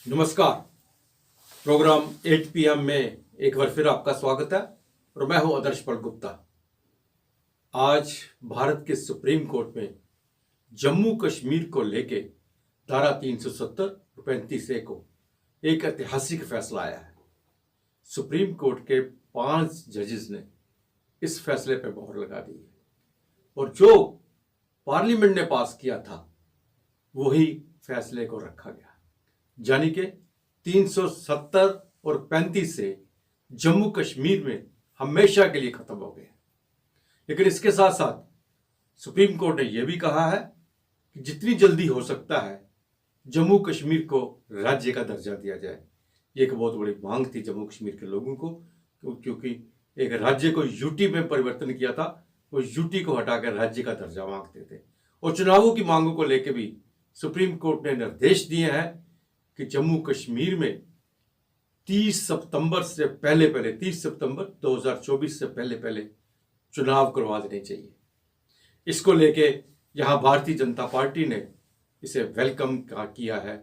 नमस्कार। Programme 8 PM में एक बार फिर आपका स्वागत है और मैं हूं आदर्श पल गुप्ता। आज भारत के सुप्रीम कोर्ट में जम्मू कश्मीर को लेके धारा 370 और 35A को एक ऐतिहासिक फैसला आया है। सुप्रीम कोर्ट के 5 जजेस ने इस फैसले पर मोहर लगा दी है और जो पार्लियामेंट ने पास किया था वही फैसले को रखा गया, यानी कि 370 और 35 से जम्मू कश्मीर में हमेशा के लिए खत्म हो गए। लेकिन इसके साथ साथ सुप्रीम कोर्ट ने यह भी कहा है कि जितनी जल्दी हो सकता है जम्मू कश्मीर को राज्य का दर्जा दिया जाए। ये एक बहुत बड़ी मांग थी जम्मू कश्मीर के लोगों को, क्योंकि एक राज्य को यूटी में परिवर्तन किया था, वो यूटी को हटाकर राज्य का दर्जा मांगते थे। और चुनावों की मांगों को लेकर भी सुप्रीम कोर्ट ने निर्देश दिए हैं कि जम्मू कश्मीर में 30 सितंबर 2024 से पहले चुनाव करवा देने चाहिए। इसको लेके यहाँ भारतीय जनता पार्टी ने इसे वेलकम किया है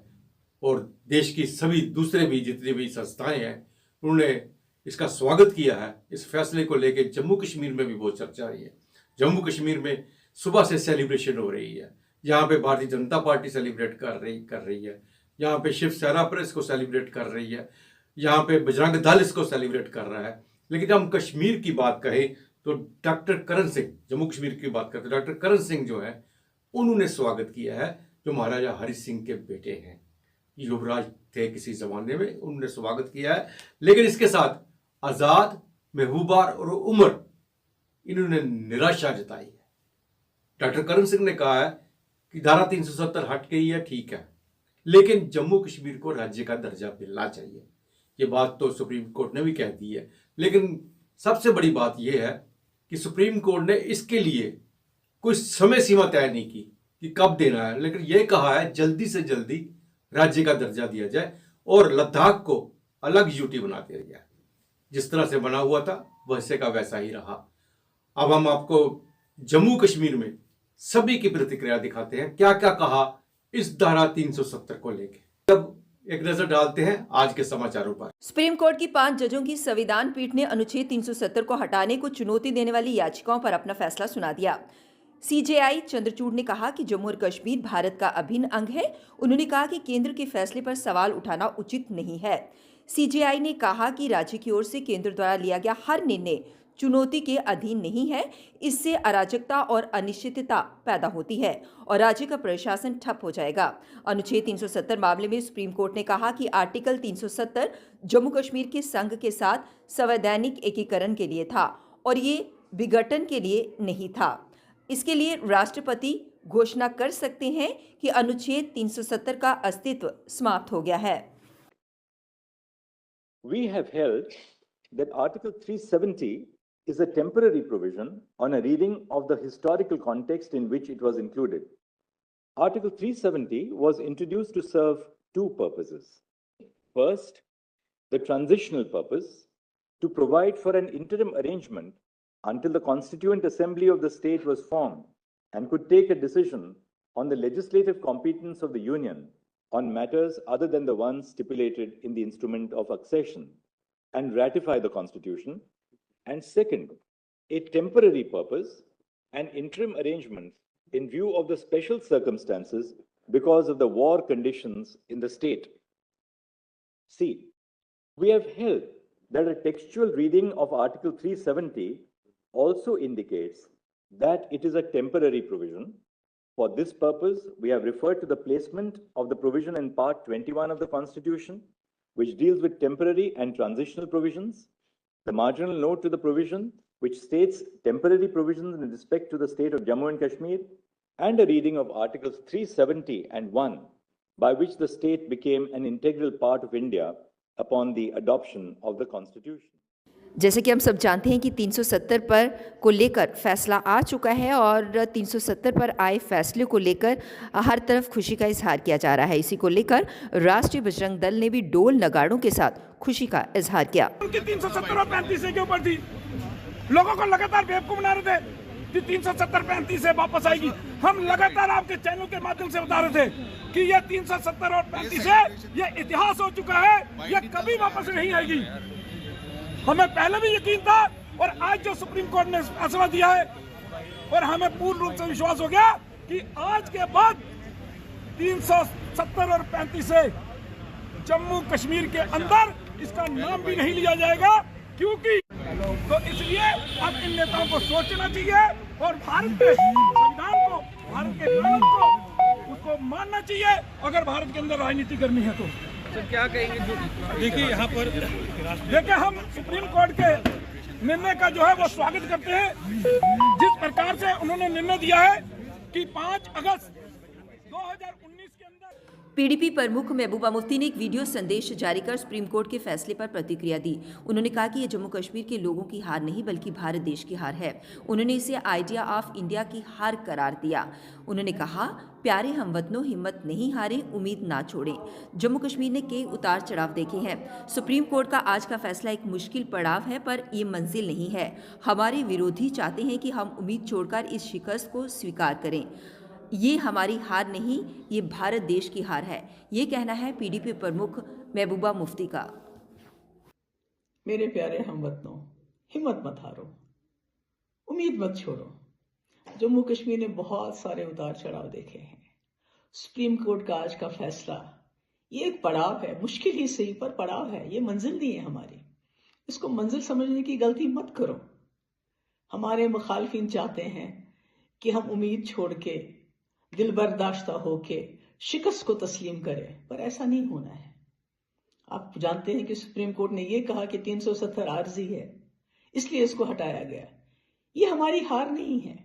और देश की सभी दूसरे भी जितनी भी संस्थाएं हैं उन्होंने इसका स्वागत किया है। इस फैसले को लेके जम्मू कश्मीर में भी बहुत चर्चा रही है। जम्मू कश्मीर में सुबह से सेलिब्रेशन हो रही है। यहाँ पे भारतीय जनता पार्टी सेलिब्रेट कर रही है। यहाँ पे शिवसेना पर इसको सेलिब्रेट कर रही है। यहाँ पे बजरंग दल इसको सेलिब्रेट कर रहा है। लेकिन जब हम कश्मीर की बात कहें तो डॉक्टर करण सिंह, जम्मू कश्मीर की बात करते डॉक्टर करण सिंह जो है उन्होंने स्वागत किया है, जो महाराजा हरि सिंह के बेटे हैं, युवराज थे किसी जमाने में, उन्होंने स्वागत किया है। लेकिन इसके साथ आजाद, महबूबा और उमर इन्होंने निराशा जताई है। डॉक्टर करण सिंह ने कहा है कि धारा 370 हट गई है, ठीक है, लेकिन जम्मू कश्मीर को राज्य का दर्जा मिलना चाहिए। ये बात तो सुप्रीम कोर्ट ने भी कह दी है। लेकिन सबसे बड़ी बात यह है कि सुप्रीम कोर्ट ने इसके लिए कोई समय सीमा तय नहीं की कि कब देना है, लेकिन यह कहा है जल्दी से जल्दी राज्य का दर्जा दिया जाए और लद्दाख को अलग यूटी बना दिया जाए। जिस तरह से बना हुआ था वैसे का वैसा ही रहा। अब हम आपको जम्मू कश्मीर में सभी की प्रतिक्रिया दिखाते हैं, क्या क्या कहा इस धारा 370 को लेकर। अब एक नजर डालते हैं आज के समाचारों पर। सुप्रीम कोर्ट की 5 जजों की संविधान पीठ ने अनुच्छेद 370 को हटाने को चुनौती देने वाली याचिकाओं पर अपना फैसला सुना दिया। सीजेआई चंद्रचूड़ ने कहा कि जम्मू और कश्मीर भारत का अभिन्न अंग है। उन्होंने कहा कि केंद्र के फैसले पर सवाल उठाना उचित नहीं है। सीजेआई ने कहा कि राज्य की ओर से केंद्र द्वारा लिया गया हर निर्णय चुनौती के अधीन नहीं है। इससे अराजकता और अनिश्चितता पैदा होती है और राज्य का प्रशासन ठप हो जाएगा। अनुच्छेद 370 मामले में सुप्रीम कोर्ट ने कहा कि आर्टिकल 370 जम्मू कश्मीर के संघ के साथ संवैधानिक एकीकरण के लिए था और ये विघटन के लिए नहीं था। इसके लिए राष्ट्रपति घोषणा कर सकते हैं कि अनुच्छेद 370 का अस्तित्व समाप्त हो गया है। We have held that Article 370 is a temporary provision on a reading of the historical context in which it was included. Article 370 was introduced to serve two purposes. First, the transitional purpose to provide for an interim arrangement until the Constituent Assembly of the state was formed and could take a decision on the legislative competence of the Union on matters other than the ones stipulated in the instrument of accession and ratify the Constitution. And second, a temporary purpose, an interim arrangement in view of the special circumstances because of the war conditions in the state. See, we have held that a textual reading of Article 370 also indicates that it is a temporary provision. For this purpose, we have referred to the placement of the provision in Part 21 of the Constitution, which deals with temporary and transitional provisions, the marginal note to the provision, which states temporary provisions in respect to the state of Jammu and Kashmir, and a reading of Articles 370 and 1, by which the state became an integral part of India upon the adoption of the Constitution. जैसे कि हम सब जानते हैं कि 370 पर को लेकर फैसला आ चुका है और 370 पर आए फैसले को लेकर हर तरफ खुशी का इजहार किया जा रहा है। इसी को लेकर राष्ट्रीय बजरंग दल ने भी डोल नगाड़ों के साथ खुशी का इजहार किया। 370 और 35 के ऊपर थी, लोगों को लगातार बेवकूफ बना रहे थे। कि 370-35 से वापस आएगी। हम लगातार आपके चैनल के माध्यम से बता रहे थे कि ये 370 और 35 है, ये इतिहास हो चुका है, ये कभी वापस नहीं आएगी। हमें पहले भी यकीन था और आज जो सुप्रीम कोर्ट ने फैसला दिया है और हमें पूर्ण रूप से विश्वास हो गया कि आज के बाद 370 और 35 से जम्मू कश्मीर के अंदर इसका नाम भी नहीं लिया जाएगा, क्योंकि तो इसलिए अब इन नेताओं को सोचना चाहिए और भारत के संविधान को, भारत के कानून को, उसको मानना चाहिए अगर भारत के अंदर राजनीति करनी है तो। सर क्या कहेंगे? देखिए यहाँ पर देखिए हम सुप्रीम कोर्ट के निर्णय का जो है वो स्वागत करते हैं। जिस प्रकार से उन्होंने निर्णय दिया है कि 5 अगस्त 2019 के अंदर पीडीपी प्रमुख महबूबा मुफ्ती ने एक वीडियो संदेश जारी कर सुप्रीम कोर्ट के फैसले पर प्रतिक्रिया दी। उन्होंने कहा कि यह जम्मू कश्मीर के लोगों की हार नहीं बल्कि भारत देश की हार है। उन्होंने इसे आइडिया ऑफ इंडिया की हार करार दिया। उन्होंने कहा, प्यारे हमवतनों, हिम्मत नहीं हारें, उम्मीद ना छोड़ें। जम्मू कश्मीर ने कई उतार चढ़ाव देखे हैं। सुप्रीम कोर्ट का आज का फैसला एक मुश्किल पड़ाव है, पर ये मंजिल नहीं है। हमारे विरोधी चाहते हैं कि हम उम्मीद छोड़कर इस शिकस्त को स्वीकार करें। ये हमारी हार नहीं, ये भारत देश की हार है। ये कहना है पीडीपी प्रमुख महबूबा मुफ्ती का। मेरे प्यारे हमवतनों, हिम्मत मत हारो, उम्मीद मत छोड़ो। जम्मू कश्मीर ने बहुत सारे उतार चढ़ाव देखे हैं। सुप्रीम कोर्ट का आज का फैसला ये एक पड़ाव है, मुश्किल ही सही पर पड़ाव है। ये मंजिल नहीं है हमारी। इसको मंजिल समझने की गलती मत करो। हमारे मुखालफिन चाहते हैं कि हम उम्मीद छोड़ के, दिल बर्दाश्ता होके शिकस्त को तस्लीम करें, पर ऐसा नहीं होना है। आप जानते हैं कि सुप्रीम कोर्ट ने यह कहा कि 370 आर्जी है, इसलिए इसको हटाया गया। ये हमारी हार नहीं है,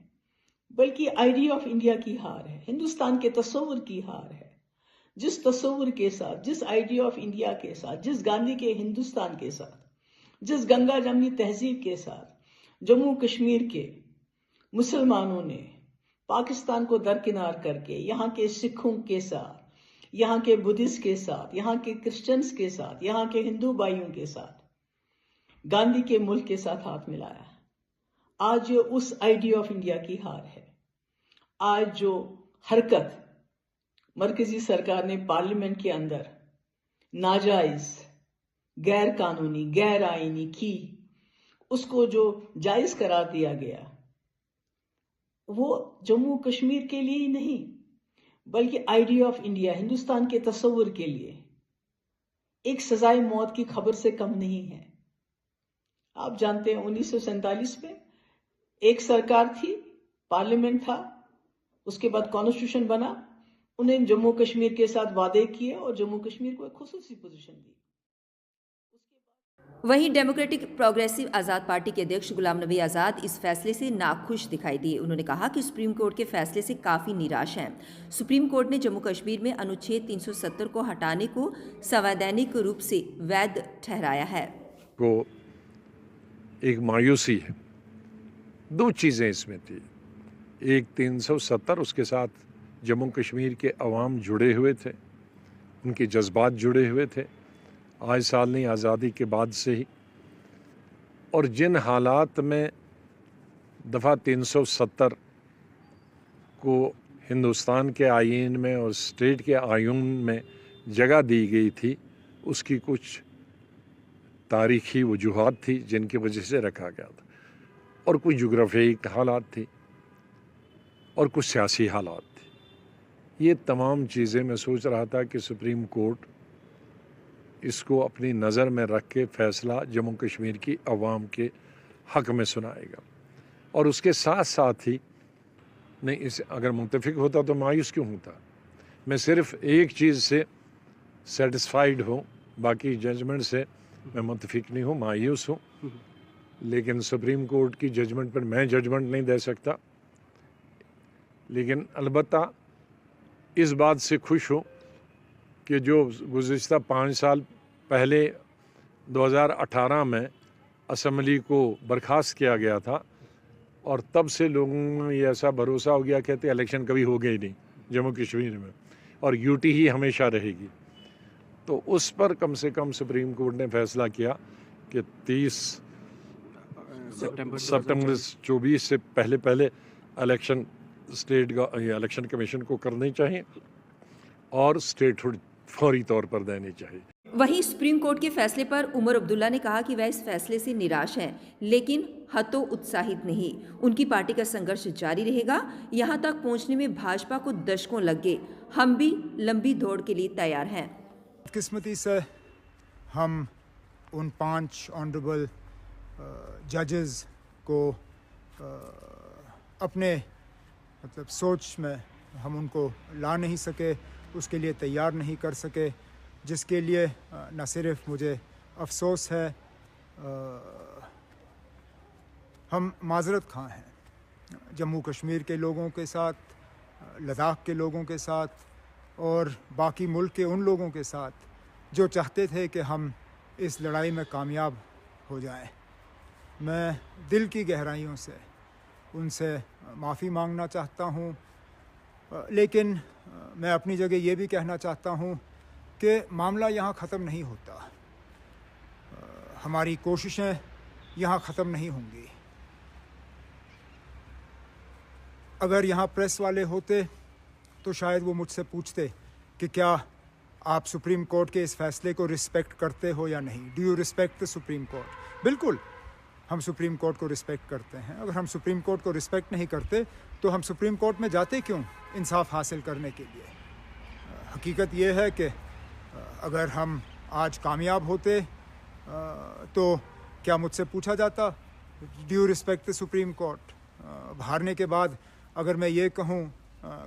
बल्कि आइडिया ऑफ इंडिया की हार है, हिंदुस्तान के तस्वुर की हार है। जिस तस्वुर के साथ, जिस आइडिया ऑफ इंडिया के साथ, जिस गांधी के हिंदुस्तान के साथ, जिस गंगा जमनी तहजीब के साथ जम्मू कश्मीर के मुसलमानों ने पाकिस्तान को दरकिनार करके यहाँ के सिखों के साथ, यहाँ के बुद्धिस्ट के साथ, यहाँ के क्रिश्चियंस के साथ, यहाँ के हिंदू भाइयों के साथ गांधी के मुल्क के साथ हाथ मिलाया, आज ये उस आइडिया ऑफ इंडिया की हार है। आज जो हरकत मरकजी सरकार ने पार्लियामेंट के अंदर नाजायज, गैर कानूनी, गैर आईनी की, उसको जो जायज करार दिया गया, वो जम्मू कश्मीर के लिए ही नहीं बल्कि आइडिया ऑफ इंडिया, हिंदुस्तान के तस्वुर के लिए एक सजाए मौत की खबर से कम नहीं है। आप जानते हैं 1947 में एक सरकार थी, पार्लियामेंट था, उसके बाद कॉन्स्टिट्यूशन बना, उन्हें जम्मू कश्मीर के साथ वादे किए और जम्मू कश्मीर को एक खुसूसी पोजीशन दी। वहीं डेमोक्रेटिक प्रोग्रेसिव आज़ाद पार्टी के अध्यक्ष गुलाम नबी आज़ाद इस फैसले से नाखुश दिखाई दिए। उन्होंने कहा कि सुप्रीम कोर्ट के फैसले से काफ़ी निराश हैं। सुप्रीम कोर्ट ने जम्मू कश्मीर में अनुच्छेद 370 को हटाने को संवैधानिक रूप से वैध ठहराया है। को एक मायूसी है। दो चीज़ें इसमें थी, एक 370, उसके साथ जम्मू कश्मीर के अवाम जुड़े हुए थे, उनके जज्बात जुड़े हुए थे, आज साल नहीं आज़ादी के बाद से ही। और जिन हालात में दफ़ा 370 को हिंदुस्तान के आईन में और स्टेट के आईन में जगह दी गई थी, उसकी कुछ तारीख़ी वजूहात थी जिनकी वजह से रखा गया था, और कुछ जोग्राफियाई हालात थी और कुछ सियासी हालात थे। ये तमाम चीज़ें मैं सोच रहा था कि सुप्रीम कोर्ट इसको अपनी नज़र में रख के फ़ैसला जम्मू कश्मीर की अवाम के हक़ में सुनाएगा, और उसके साथ साथ ही नहीं, इस अगर मुत्तफिक होता तो मायूस क्यों होता। मैं सिर्फ़ एक चीज़ से सेटिस्फाइड हूँ, बाकी जजमेंट से मैं मुत्तफिक नहीं हूँ, मायूस हूँ। लेकिन सुप्रीम कोर्ट की जजमेंट पर मैं जजमेंट नहीं दे सकता, लेकिन अलबत्ता इस बात से खुश हूँ कि जो गुज़िश्ता 5 साल पहले 2018 में असम्बली को बर्खास्त किया गया था, और तब से लोगों में ये ऐसा भरोसा हो गया, कहते इलेक्शन कभी हो गए ही नहीं जम्मू कश्मीर में, और यूटी ही हमेशा रहेगी। तो उस पर कम से कम सुप्रीम कोर्ट ने फैसला किया कि 30 सितंबर 24 से पहले इलेक्शन इलेक्शन कमीशन को करनी चाहिए और स्टेटहुड फौरी तौर पर देनी चाहिए। वहीं सुप्रीम कोर्ट के फैसले पर उमर अब्दुल्ला ने कहा कि वह इस फैसले से निराश हैं, लेकिन हतोत्साहित नहीं। उनकी पार्टी का संघर्ष जारी रहेगा। यहां तक पहुंचने में भाजपा को दशकों लग गए। हम भी लंबी दौड़ के लिए तैयार हैं। किस्मती से हम उन 5 ऑनरेबल जजेस को अपने सोच में हम उनको ला नहीं सके, उसके लिए तैयार नहीं कर सके, जिसके लिए न सिर्फ मुझे अफसोस है, हम माजरत खां हैं जम्मू कश्मीर के लोगों के साथ, लद्दाख के लोगों के साथ और बाकी मुल्क के उन लोगों के साथ जो चाहते थे कि हम इस लड़ाई में कामयाब हो जाएं। मैं दिल की गहराइयों से उनसे माफ़ी मांगना चाहता हूं, लेकिन मैं अपनी जगह ये भी कहना चाहता हूं कि मामला यहाँ ख़त्म नहीं होता। हमारी कोशिशें यहाँ ख़त्म नहीं होंगी। अगर यहाँ प्रेस वाले होते तो शायद वो मुझसे पूछते कि क्या आप सुप्रीम कोर्ट के इस फैसले को रिस्पेक्ट करते हो या नहीं। Do you respect the supreme court? बिल्कुल, हम सुप्रीम कोर्ट को रिस्पेक्ट करते हैं। अगर हम सुप्रीम कोर्ट को रिस्पेक्ट नहीं करते तो हम सुप्रीम कोर्ट में जाते क्यों इंसाफ हासिल करने के लिए? हकीकत ये है कि अगर हम आज कामयाब होते तो क्या मुझसे पूछा जाता do you respect the supreme court? हारने के बाद अगर मैं ये कहूँ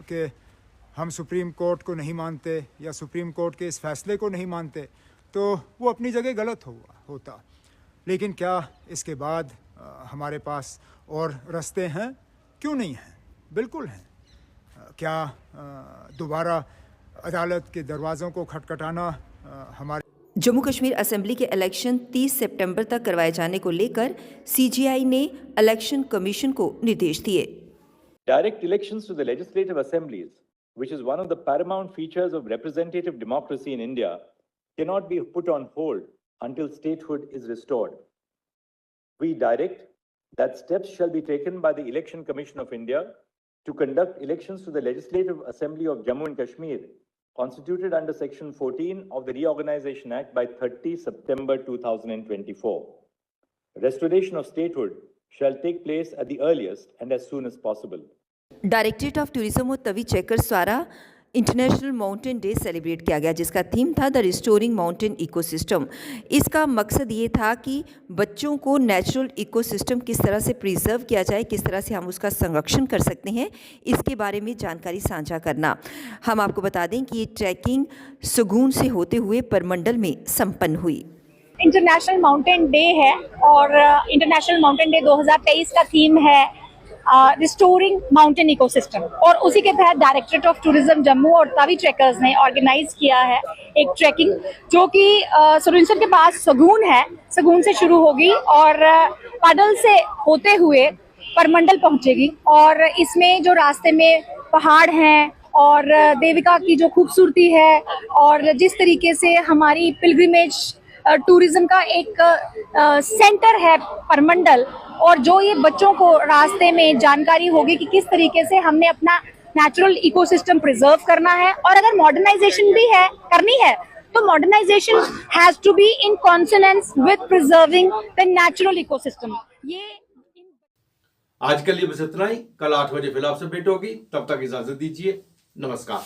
कि हम सुप्रीम कोर्ट को नहीं मानते या सुप्रीम कोर्ट के इस फैसले को नहीं मानते तो वो अपनी जगह गलत होता। लेकिन क्या इसके बाद हमारे पास और रास्ते हैं? क्यों नहीं हैं? बिल्कुल हैं। क्या दोबारा अदालत के दरवाज़ों को खटखटाना हमारे जम्मू कश्मीर असेंबली के इलेक्शन 30 सितंबर तक करवाए जाने को लेकर सीजीआई ने इलेक्शन कमीशन को निर्देश दिए। Direct elections to the legislative assemblies, which is one of the paramount features of representative democracy in India, cannot be put on hold until statehood is restored. We direct that steps shall be taken by the Election Commission of India to conduct elections to the Legislative Assembly of Jammu and Kashmir, constituted under Section 14 of the Reorganization Act by 30 September 2024. Restoration of statehood shall take place at the earliest and as soon as possible. Directorate of tourism और Tawi checkers द्वारा international mountain day celebrate किया गया, जिसका theme था the restoring mountain ecosystem. इसका मकसद ये था कि बच्चों को नेचुरल इकोसिस्टम किस तरह से प्रिजर्व किया जाए, किस तरह से हम उसका संरक्षण कर सकते हैं, इसके बारे में जानकारी साझा करना। हम आपको बता दें कि ये ट्रैकिंग सगून से होते हुए परमंडल में संपन्न हुई। इंटरनेशनल माउंटेन डे है और इंटरनेशनल माउंटेन डे 2023 का थीम है रिस्टोरिंग माउंटेन इकोसिस्टम, और उसी के तहत डायरेक्टरेट ऑफ टूरिज्म जम्मू और तवी ट्रेकर्स ने ऑर्गेनाइज किया है एक ट्रैकिंग, जो कि सरुइंसर के पास सगून है। सगून से शुरू होगी और पाडल से होते हुए परमंडल पहुंचेगी, और इसमें जो रास्ते में पहाड़ हैं और देविका की जो खूबसूरती है और जिस तरीके से हमारी पिलग्रिमेज टूरिज्म का एक सेंटर है परमंडल, और जो ये बच्चों को रास्ते में जानकारी होगी कि किस तरीके से हमने अपना नेचुरल इकोसिस्टम प्रिजर्व करना है, और अगर मॉडर्नाइजेशन भी है करनी है तो modernisation has to be in consonance with preserving the natural ecosystem. ये आज के लिए बस इतना ही। कल 8 बजे फिर आपसे भेंट होगी। तब तक इजाजत दीजिए। नमस्कार।